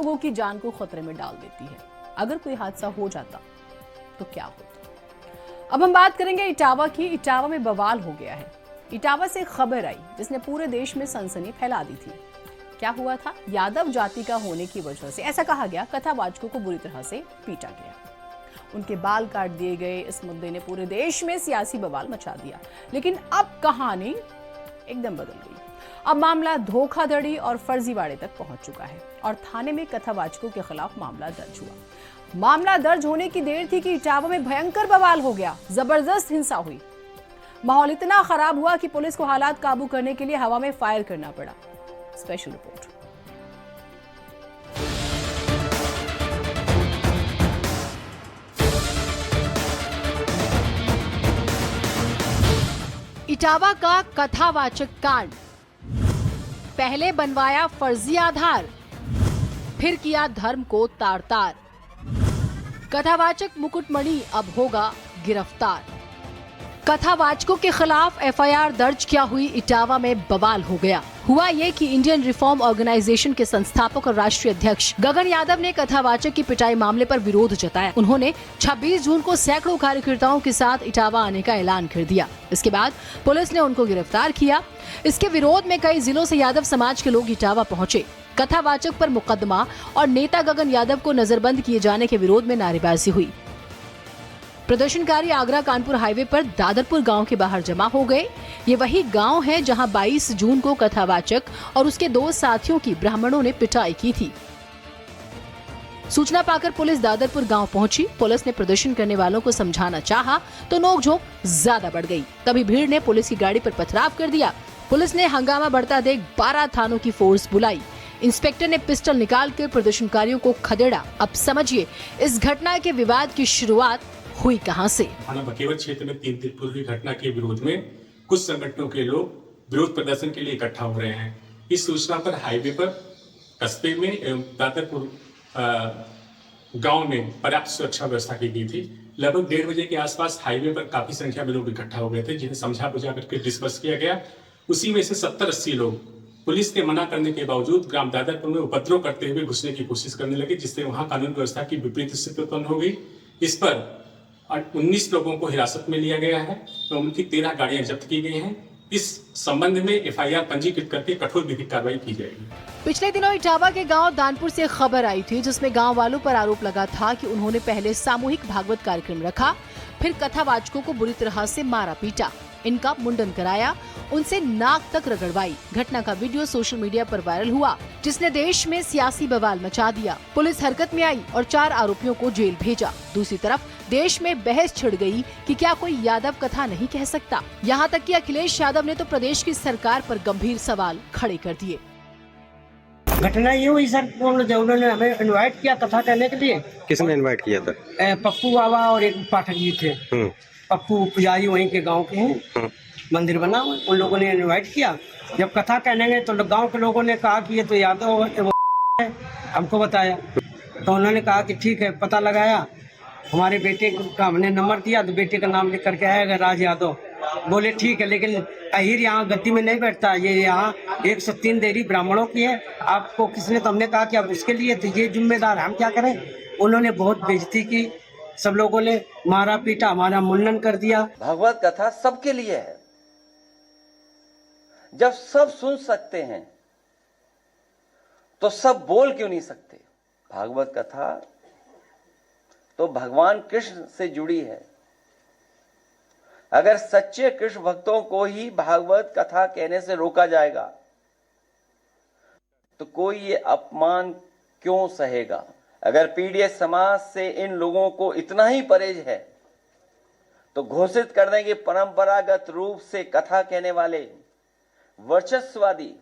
लोगों की जान को खतरे में डाल देती है। अगर कोई हादसा हो जाता तो क्या होता। अब हम बात करेंगे इटावा की। इटावा में बवाल हो गया है। इटावा से खबर आई जिसने पूरे देश में सनसनी फैला दी थी। क्या हुआ था? यादव जाति का होने की वजह से ऐसा कहा गया, कथावाचकों को बुरी तरह से पीटा गया, उनके बाल काट दिए गए। इस मुद्दे ने पूरे देश में सियासी बवाल मचा दिया। लेकिन अब कहानी एकदम बदल गई। अब मामला धोखाधड़ी और फर्जीवाड़े तक पहुंच चुका है और थाने में कथावाचकों के खिलाफ मामला दर्ज हुआ। मामला दर्ज होने की देर थी कि इटावा में भयंकर बवाल हो गया। जबरदस्त हिंसा हुई। माहौल इतना खराब हुआ कि पुलिस को हालात काबू करने के लिए हवा में फायर करना पड़ा। Special report. इटावा का कथावाचक कांड। पहले बनवाया फर्जी आधार, फिर किया धर्म को तार तार। कथावाचक मुकुटमणि अब होगा गिरफ्तार। कथावाचकों के खिलाफ एफआईआर दर्ज क्या हुई? इटावा में बवाल हो गया। हुआ ये कि इंडियन रिफॉर्म ऑर्गेनाइजेशन के संस्थापक और राष्ट्रीय अध्यक्ष गगन यादव ने कथावाचक की पिटाई मामले पर विरोध जताया। उन्होंने 26 जून को सैकड़ों कार्यकर्ताओं के साथ इटावा आने का ऐलान कर दिया। इसके बाद पुलिस ने उनको गिरफ्तार किया। इसके विरोध में कई जिलों से यादव समाज के लोग इटावा पहुंचे। कथावाचक पर मुकदमा और नेता गगन यादव को नजरबंद किए जाने के विरोध में नारेबाजी हुई। प्रदर्शनकारी आगरा कानपुर हाईवे पर दादरपुर गांव के बाहर जमा हो गए। ये वही गांव है जहां 22 जून को कथावाचक और उसके 2 साथियों की ब्राह्मणों ने पिटाई की थी। सूचना पाकर पुलिस दादरपुर गांव पहुंची। पुलिस ने प्रदर्शन करने वालों को समझाना चाहा तो नोकझोंक ज्यादा बढ़ गई। तभी भीड़ ने पुलिस की गाड़ी पर पथराव कर दिया। पुलिस ने हंगामा बढ़ता देख 12 थानों की फोर्स बुलाई। इंस्पेक्टर ने पिस्टल निकालकर प्रदर्शनकारियों को खदेड़ा। अब समझिए इस घटना के विवाद की शुरुआत हुई कहां से। थाना बकेवत क्षेत्र में 3 दिन पूर्व हुई घटना के विरोध में कुछ संगठनों के लोग विरोध प्रदर्शन के लिए इकट्ठा हो रहे हैं। इस सूचना पर हाईवे पर कस्बे में एवं दादरपुर गांव में पर्याप्त सुरक्षा व्यवस्था की गई थी। लगभग 1:30 बजे के आसपास हाईवे पर काफी संख्या में लोग इकट्ठा हो गए थे, जिन्हें समझा बुझा करके डिस्पर्स किया गया। उसी में से 70-80 लोग पुलिस के मना करने के बावजूद ग्राम दादरपुर में उपद्रव करते हुए घुसने की कोशिश करने लगे, जिससे वहां कानून व्यवस्था की विपरीत स्थिति उत्पन्न हो गई। इस पर 19 लोगों को हिरासत में लिया गया है तो उनकी 13 गाड़ियां जब्त की गई हैं। इस संबंध में एफआईआर पंजीकृत करके कठोर विधिक कार्रवाई की जाएगी। पिछले दिनों इटावा के गांव दानपुर से खबर आई थी, जिसमें गांव वालों पर आरोप लगा था कि उन्होंने पहले सामूहिक भागवत कार्यक्रम रखा, फिर कथावाचकों को बुरी तरह से मारा पीटा, इनका मुंडन कराया, उनसे नाक तक रगड़वाई। घटना का वीडियो सोशल मीडिया पर वायरल हुआ, जिसने देश में सियासी बवाल मचा दिया। पुलिस हरकत में आई और 4 आरोपियों को जेल भेजा। दूसरी तरफ देश में बहस छिड़ गई कि क्या कोई यादव कथा नहीं कह सकता। यहाँ तक कि अखिलेश यादव ने तो प्रदेश की सरकार पर गंभीर सवाल खड़े कर दिए। घटना ये हुई सर, उन्होंने हमें इनवाइट किया कथा कहने के लिए। किसने इनवाइट किया था? पप्पू बाबा और एक पाठक जी थे। पप्पू पुजारी वहीं के गांव के हैं, मंदिर बना हुआ, उन लोगों ने इनवाइट किया। जब कथा कहने गए तो गांव के लोगों ने कहा कि ये तो यादव है, हमको बताया। तो उन्होंने कहा कि ठीक है, पता लगाया। हमारे बेटे का हमने नंबर दिया तो बेटे का नाम लिख करके आया राज यादव। बोले ठीक है, लेकिन अहिर यहाँ गद्दी में नहीं बैठता, ये यहाँ 103 देरी ब्राह्मणों की है। आपको किसने? तो हमने कहा कि अब उसके लिए तो ये जिम्मेदार, हम क्या करें। उन्होंने बहुत बेइज्जती की, सब लोगों ने मारा पीटा, हमारा मुंडन कर दिया। भागवत कथा सबके लिए है। जब सब सुन सकते हैं तो सब बोल क्यों नहीं सकते? भागवत कथा तो भगवान कृष्ण से जुड़ी है। अगर सच्चे कृष्ण भक्तों को ही भागवत कथा कहने से रोका जाएगा तो कोई ये अपमान क्यों सहेगा? अगर पीड़ित समाज से इन लोगों को इतना ही परहेज है तो घोषित कर दें कि परंपरागत रूप से कथा कहने वाले वर्चस्ववादी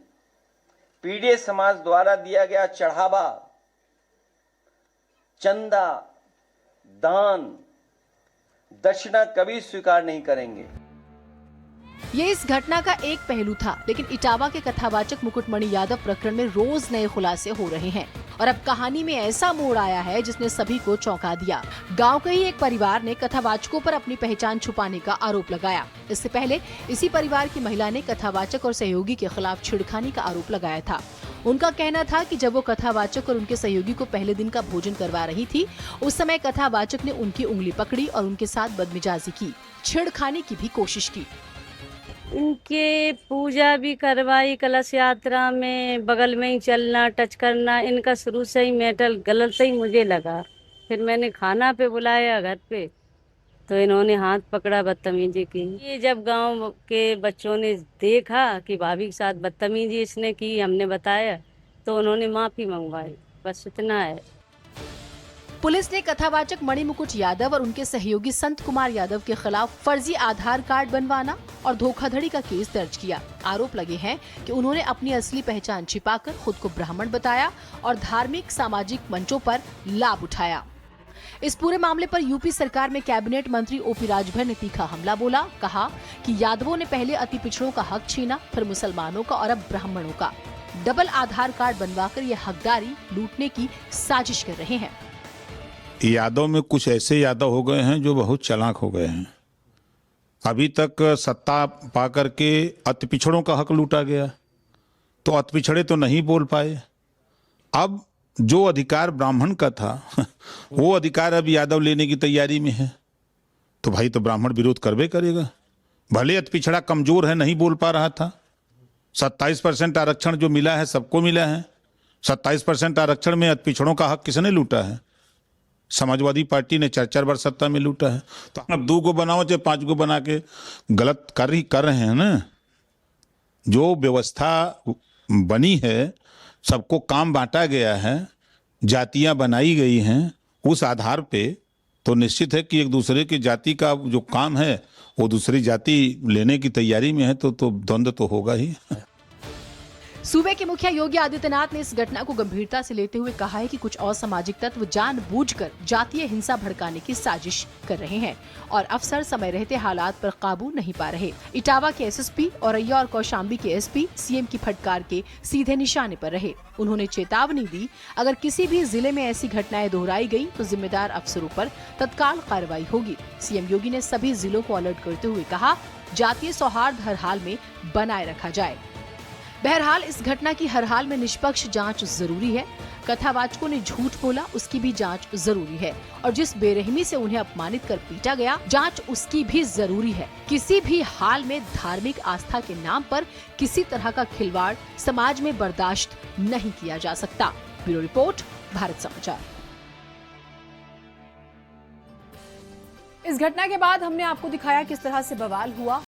पीड़ित समाज द्वारा दिया गया चढ़ावा, चंदा, दान, दक्षिणा कभी स्वीकार नहीं करेंगे। ये इस घटना का एक पहलू था, लेकिन इटावा के कथावाचक मुकुटमणि यादव प्रकरण में रोज नए खुलासे हो रहे हैं और अब कहानी में ऐसा मोड़ आया है जिसने सभी को चौंका दिया। गांव के ही एक परिवार ने कथावाचकों पर अपनी पहचान छुपाने का आरोप लगाया। इससे पहले इसी परिवार की महिला ने कथावाचक और सहयोगी के खिलाफ छेड़खानी का आरोप लगाया था। उनका कहना था कि जब वो कथावाचक और उनके सहयोगी को पहले दिन का भोजन करवा रही थी, उस समय कथावाचक ने उनकी उंगली पकड़ी और उनके साथ बदमिजाजी की, छेड़खानी की भी कोशिश की। इनके पूजा भी करवाई, कलश यात्रा में बगल में ही चलना, टच करना, इनका शुरू से ही मेंटल गलत ही मुझे लगा। फिर मैंने खाना पे बुलाया घर पे, तो इन्होंने हाथ पकड़ा, बदतमीजी की। ये जब गांव के बच्चों ने देखा कि भाभी के साथ बदतमीजी इसने की, हमने बताया, तो उन्होंने माफी मंगवाई, बस इतना है। पुलिस ने कथावाचक मणिमुकुट यादव और उनके सहयोगी संत कुमार यादव के खिलाफ फर्जी आधार कार्ड बनवाना और धोखाधड़ी का केस दर्ज किया। आरोप लगे हैं कि उन्होंने अपनी असली पहचान छिपाकर खुद को ब्राह्मण बताया और धार्मिक सामाजिक मंचों पर लाभ उठाया। इस पूरे मामले पर यूपी सरकार में कैबिनेट मंत्री ओपी राजभर ने तीखा हमला बोला। कहा कि यादवों ने पहले अति पिछड़ों का हक छीना, फिर मुसलमानों का और अब ब्राह्मणों का। डबल आधार कार्ड बनवाकर ये हकदारी लूटने की साजिश कर रहे हैं। यादव में कुछ ऐसे यादव हो गए हैं जो बहुत चालाक हो गए हैं। अभी तक सत्ता पाकर के अति पिछड़ों का हक लूटा गया, तो अति पिछड़े तो नहीं बोल पाए। अब जो अधिकार ब्राह्मण का था वो अधिकार अब यादव लेने की तैयारी में है, तो भाई तो ब्राह्मण विरोध करबे करेगा। भले अति पिछड़ा कमजोर है, नहीं बोल पा रहा था। 27% आरक्षण जो मिला है सबको मिला है। 27% आरक्षण में अति पिछड़ों का हक किसने लूटा है? समाजवादी पार्टी ने 4-4 बार सत्ता में लूटा है। तो अब 2 को बनाओ चाहे 5 को बना के गलत कर रहे हैं ना। जो व्यवस्था बनी है, सबको काम बांटा गया है, जातियां बनाई गई हैं, उस आधार पे तो निश्चित है कि एक दूसरे की जाति का जो काम है वो दूसरी जाति लेने की तैयारी में है, तो द्वंद्व तो होगा ही। सूबे के मुखिया योगी आदित्यनाथ ने इस घटना को गंभीरता से लेते हुए कहा है कि कुछ असामाजिक तत्व जानबूझकर जातीय हिंसा भड़काने की साजिश कर रहे हैं और अफसर समय रहते हालात पर काबू नहीं पा रहे। इटावा के एसएसपी, औरैया और कौशाम्बी के एसपी सीएम की फटकार के सीधे निशाने पर रहे। उन्होंने चेतावनी दी, अगर किसी भी जिले में ऐसी घटनाएं दोहराई गई तो जिम्मेदार अफसरों पर तत्काल कार्रवाई होगी। सीएम योगी ने सभी जिलों को अलर्ट करते हुए कहा, जातीय सौहार्द हर हाल में बनाए रखा जाए। बहरहाल इस घटना की हर हाल में निष्पक्ष जांच जरूरी है। कथावाचकों ने झूठ बोला, उसकी भी जांच जरूरी है और जिस बेरहमी से उन्हें अपमानित कर पीटा गया, जांच उसकी भी जरूरी है। किसी भी हाल में धार्मिक आस्था के नाम पर किसी तरह का खिलवाड़ समाज में बर्दाश्त नहीं किया जा सकता। ब्यूरो रिपोर्ट, भारत समाचार। इस घटना के बाद हमने आपको दिखाया किस तरह से बवाल हुआ।